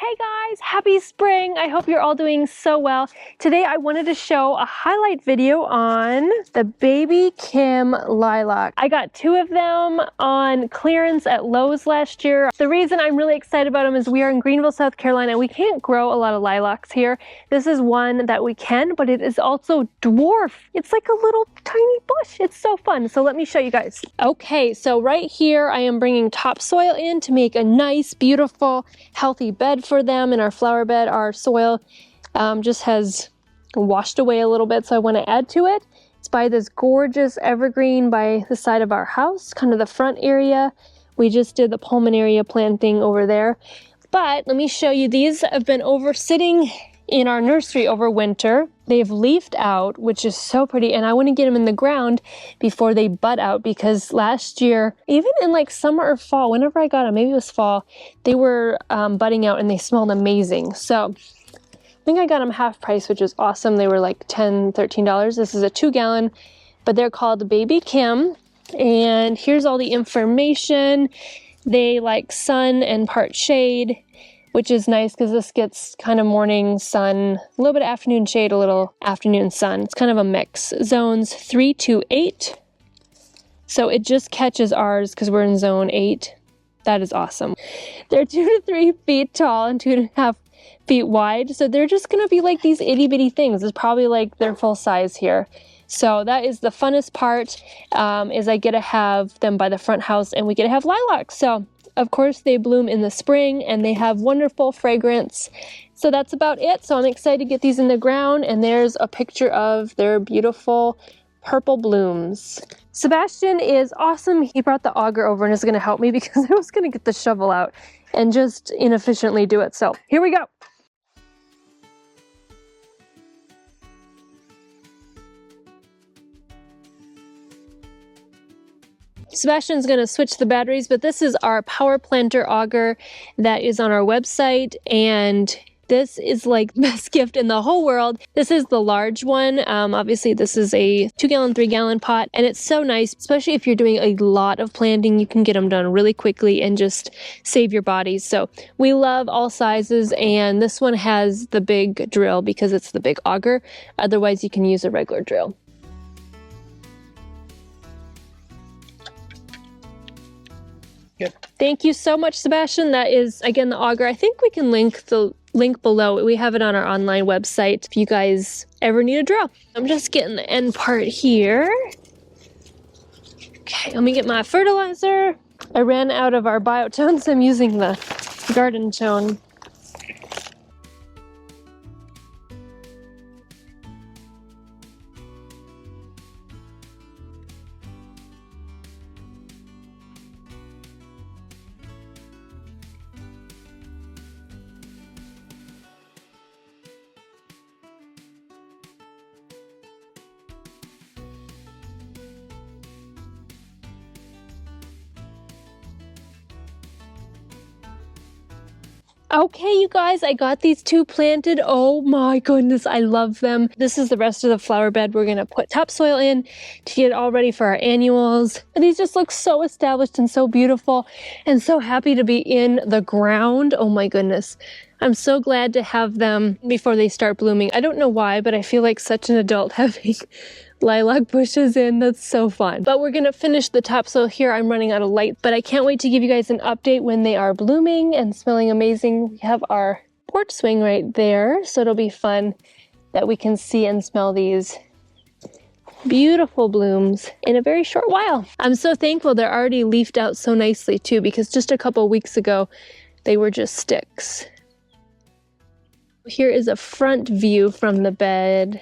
Hey guys, happy spring. I hope you're all doing so well. Today I wanted to show a highlight video on the Baby Kim Lilac. I got 2 of them on clearance at Lowe's last year. The reason I'm really excited about them is we are in Greenville, South Carolina. We can't grow a lot of lilacs here. This is one that we can, but it is also dwarf. It's like a little tiny bush. It's so fun. So let me show you guys. Okay, so right here I am bringing topsoil in to make a nice, beautiful, healthy bed for them. In our flower bed, our soil just has washed away a little bit, so I want to add to it. It's by this gorgeous evergreen by the side of our house, kind of the front area. We just did the pulmonaria planting over there. But let me show you, these have been sitting in our nursery over winter. They've leafed out, which is so pretty, and I want to get them in the ground before they bud out, because last year, even in like summer or fall, whenever I got them, maybe it was fall, they were budding out and they smelled amazing. So I think I got them half price, which is awesome. They were like $10, $13. This is a 2-gallon, but they're called Baby Kim. And here's all the information. They like sun and part shade, which is nice because this gets kind of morning sun, a little bit of afternoon shade, a little afternoon sun. It's kind of a mix. Zones 3 to 8. So it just catches ours because we're in zone 8. That is awesome. They're 2 to 3 feet tall and 2.5 feet wide. So they're just going to be like these itty bitty things. It's probably like their full size here. So that is the funnest part, is I get to have them by the front house and we get to have lilacs. So of course, they bloom in the spring and they have wonderful fragrance. So that's about it. So I'm excited to get these in the ground, and there's a picture of their beautiful purple blooms. Sebastian is awesome. He brought the auger over and is going to help me because I was going to get the shovel out and just inefficiently do it. So here we go. Sebastian's going to switch the batteries, but this is our power planter auger that is on our website, and this is like the best gift in the whole world. This is the large one. Obviously this is a 2-gallon, 3-gallon pot, and it's so nice, especially if you're doing a lot of planting. You can get them done really quickly and just save your bodies. So we love all sizes, and this one has the big drill because it's the big auger. Otherwise you can use a regular drill. Good. Thank you so much, Sebastian. That is, again, the auger. I think we can link the link below. We have it on our online website if you guys ever need a drill. I'm just getting the end part here. Okay, let me get my fertilizer. I ran out of our biotone, so I'm using the garden tone. Okay, you guys, I got these 2 planted. Oh my goodness, I love them. This is the rest of the flower bed. We're going to put topsoil in to get it all ready for our annuals. And these just look so established and so beautiful and so happy to be in the ground. Oh my goodness. I'm so glad to have them before they start blooming. I don't know why, but I feel like such an adult having lilac bushes in. That's so fun. But we're gonna finish the topsoil here. I'm running out of light, but I can't wait to give you guys an update when they are blooming and smelling amazing. We have our porch swing right there, so it'll be fun that we can see and smell these beautiful blooms in a very short while. I'm so thankful they're already leafed out so nicely too, because just a couple weeks ago they were just sticks. Here is a front view from the bed.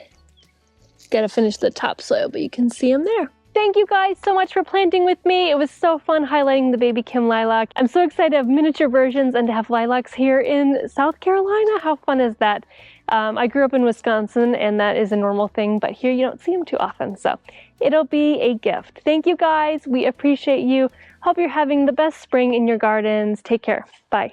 Gotta finish the topsoil, but you can see them there. Thank you guys so much for planting with me. It was so fun highlighting the Baby Kim Lilac. I'm so excited to have miniature versions and to have lilacs here in South Carolina. How fun is that? I grew up in Wisconsin and that is a normal thing, but here you don't see them too often. So it'll be a gift. Thank you guys. We appreciate you. Hope you're having the best spring in your gardens. Take care. Bye.